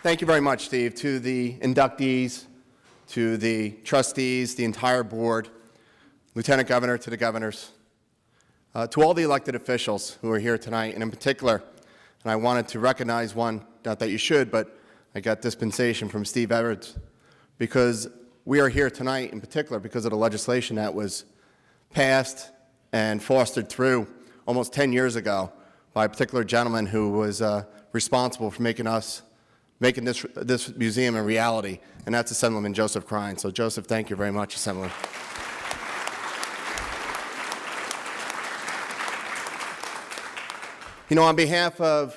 Thank you very much, Steve. To the inductees, to the trustees, the entire board, Lieutenant Governor, to the governors, to all the elected officials who are here tonight, and in particular, and I wanted to recognize one, not that you should, but I got dispensation from Steve Edwards, because we are here tonight in particular because of the legislation that was passed and fostered through almost 10 years ago by a particular gentleman who was responsible for making this museum a reality, and that's Assemblyman Joseph Crine. So Joseph, thank you very much, Assemblyman. You know, on behalf of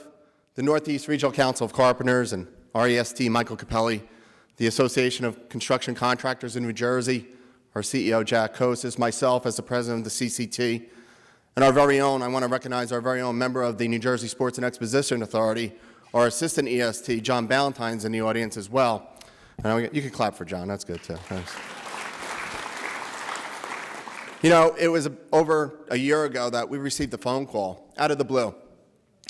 the Northeast Regional Council of Carpenters and REST, Michael Capelli, the Association of Construction Contractors in New Jersey, our CEO, Jack Kosis, myself as the president of the CCT, and our very own, I want to recognize our very own member of the New Jersey Sports and Exposition Authority, our assistant EST, John Ballantyne's in the audience as well. And you can clap for John, that's good too. Thanks. You know, it was over a year ago that we received a phone call out of the blue.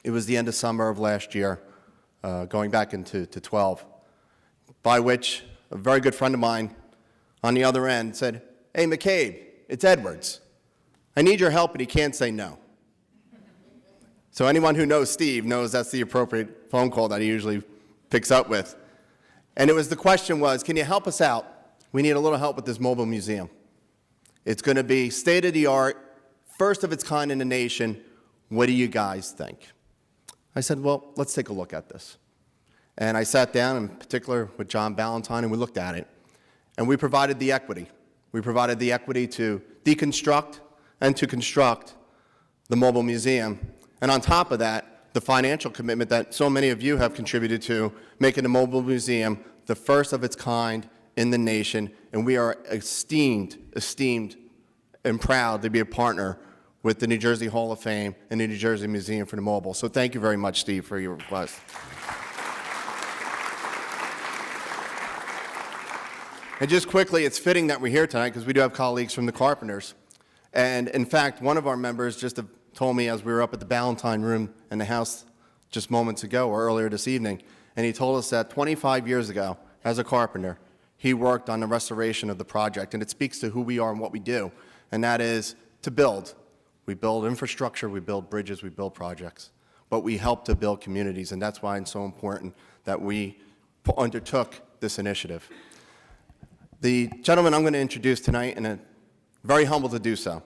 It was the end of summer of last year, going back into 12, by which a very good friend of mine on the other end said, "Hey, McCabe, it's Edwards. I need your help," and he can't say no. So anyone who knows Steve knows that's the appropriate phone call that he usually picks up with. And the question was, can you help us out? We need a little help with this mobile museum. It's going to be state-of-the-art, first of its kind in the nation. What do you guys think? I said, well, let's take a look at this. And I sat down, in particular with John Ballantyne, and we looked at it. And we provided the equity. We provided the equity to deconstruct and to construct the mobile museum. And on top of that, the financial commitment that so many of you have contributed to making the mobile museum the first of its kind in the nation. And we are esteemed, and proud to be a partner with the New Jersey Hall of Fame and the New Jersey Museum for the Mobile. So thank you very much, Steve, for your request. And just quickly, it's fitting that we're here tonight because we do have colleagues from the Carpenters. And in fact, one of our members just told me as we were up at the Ballantyne room in the house just moments ago or earlier this evening, and he told us that 25 years ago, as a carpenter, he worked on the restoration of the project. And it speaks to who we are and what we do, and that is to build. We build infrastructure, we build bridges, we build projects, but we help to build communities, and that's why it's so important that we undertook this initiative. The gentleman I'm going to introduce tonight, and I'm very humble to do so.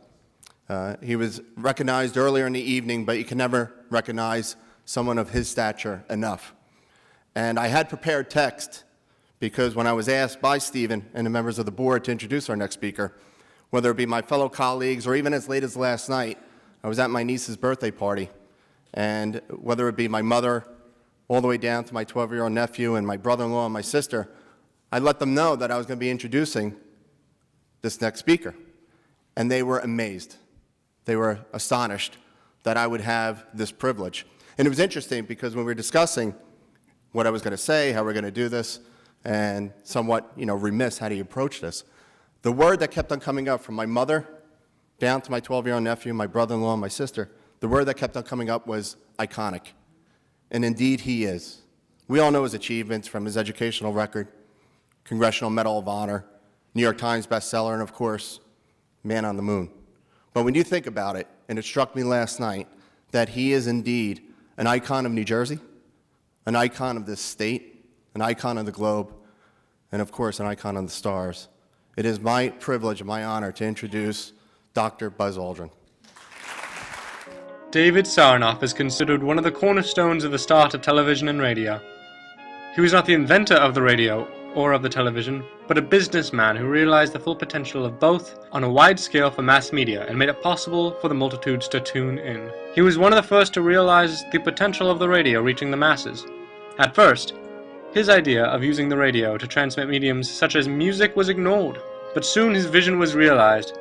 He was recognized earlier in the evening, but you can never recognize someone of his stature enough. And I had prepared text because when I was asked by Stephen and the members of the board to introduce our next speaker, whether it be my fellow colleagues or even as late as last night, I was at my niece's birthday party. And whether it be my mother all the way down to my 12-year-old nephew and my brother-in-law and my sister, I let them know that I was going to be introducing this next speaker. And they were amazed. They were astonished that I would have this privilege. And it was interesting because when we were discussing what I was going to say, how we're going to do this, and somewhat, remiss how do you approach this, the word that kept on coming up from my mother down to my 12-year-old nephew, my brother-in-law, and my sister, the word that kept on coming up was iconic. And indeed, he is. We all know his achievements from his educational record, Congressional Medal of Honor, New York Times bestseller, and of course, Man on the Moon. But when you think about it, and it struck me last night, that he is indeed an icon of New Jersey, an icon of this state, an icon of the globe, and of course, an icon of the stars. It is my privilege and my honor to introduce Dr. Buzz Aldrin. David Sarnoff is considered one of the cornerstones of the start of television and radio. He was not the inventor of the radio or of the television, but a businessman who realized the full potential of both on a wide scale for mass media and made it possible for the multitudes to tune in. He was one of the first to realize the potential of the radio reaching the masses. At first, his idea of using the radio to transmit mediums such as music was ignored, but soon his vision was realized.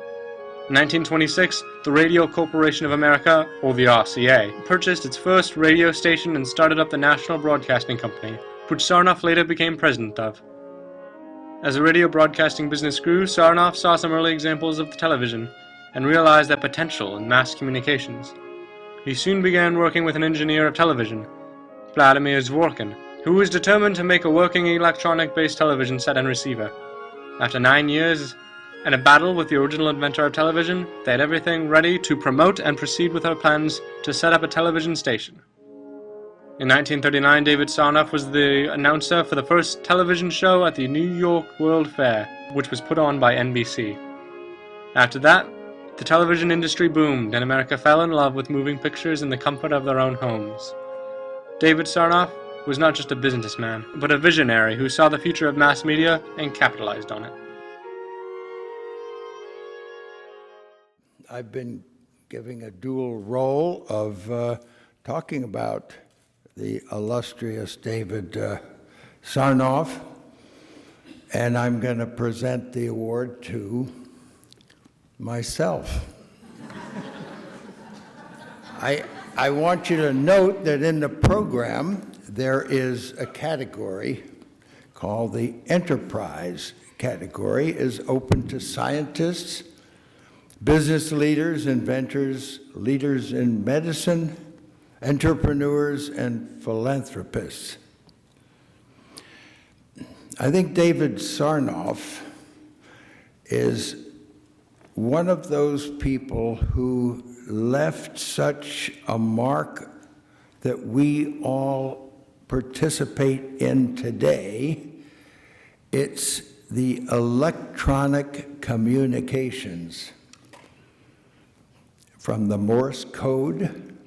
In 1926, the Radio Corporation of America, or the RCA, purchased its first radio station and started up the National Broadcasting Company, which Sarnoff later became president of. As the radio broadcasting business grew, Sarnoff saw some early examples of the television and realized their potential in mass communications. He soon began working with an engineer of television, Vladimir Zworykin, who was determined to make a working electronic-based television set and receiver. After 9 years and a battle with the original inventor of television, they had everything ready to promote and proceed with their plans to set up a television station. In 1939, David Sarnoff was the announcer for the first television show at the New York World Fair, which was put on by NBC. After that, the television industry boomed, and America fell in love with moving pictures in the comfort of their own homes. David Sarnoff was not just a businessman, but a visionary who saw the future of mass media and capitalized on it. I've been giving a dual role of talking about the illustrious David Sarnoff, and I'm going to present the award to myself. I want you to note that in the program there is a category called the Enterprise category, is open to scientists, business leaders, inventors, leaders in medicine, entrepreneurs, and philanthropists. I think David Sarnoff is one of those people who left such a mark that we all participate in today. It's the electronic communications. From the Morse code,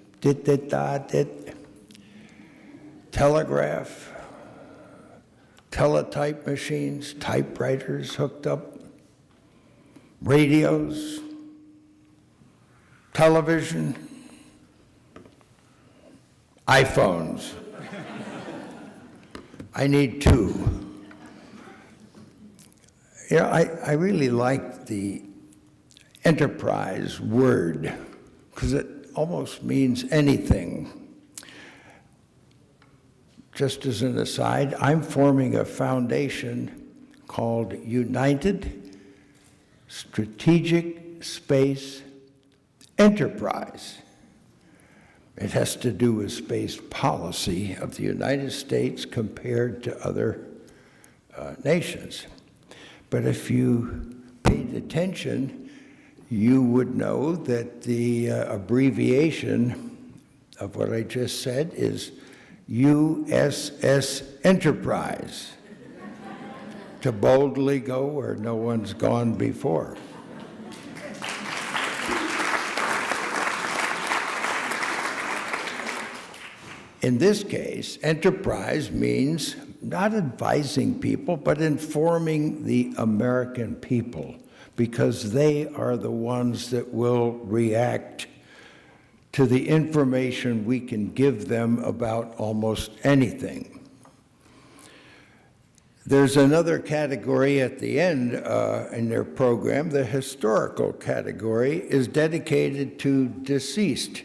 telegraph, teletype machines, typewriters hooked up, radios, television, iPhones. I need two. You know, I really like the enterprise word because it almost means anything. Just as an aside, I'm forming a foundation called United Strategic Space Enterprise. It has to do with space policy of the United States compared to other nations. But if you paid attention, you would know that the abbreviation of what I just said is USS Enterprise, to boldly go where no one's gone before. In this case, enterprise means not advising people, but informing the American people, because they are the ones that will react to the information we can give them about almost anything. There's another category at the end in their program. The historical category is dedicated to deceased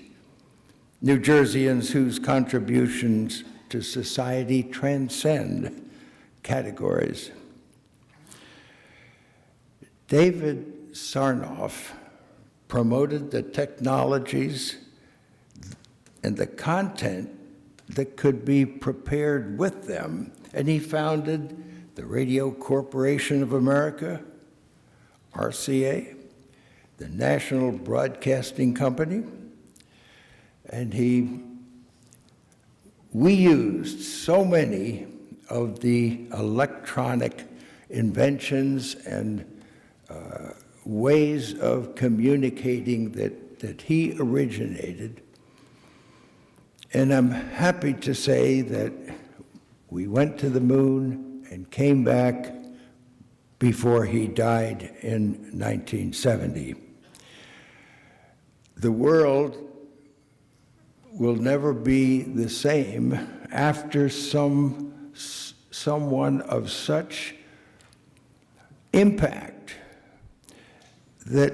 New Jerseyans whose contributions to society transcend categories. David Sarnoff promoted the technologies and the content that could be prepared with them, and he founded the Radio Corporation of America, RCA, the National Broadcasting Company, and we used so many of the electronic inventions and ways of communicating that he originated. And I'm happy to say that we went to the moon and came back before he died in 1970. The world will never be the same after someone of such impact that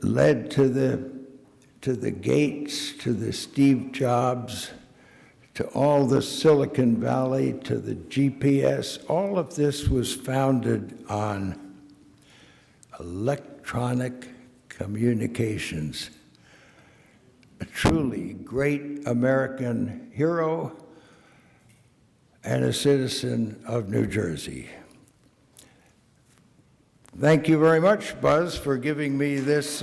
led to the Gates, to the Steve Jobs, to all the Silicon Valley, to the GPS. All of this was founded on electronic communications. A truly great American hero and a citizen of New Jersey. Thank you very much, Buzz, for giving me this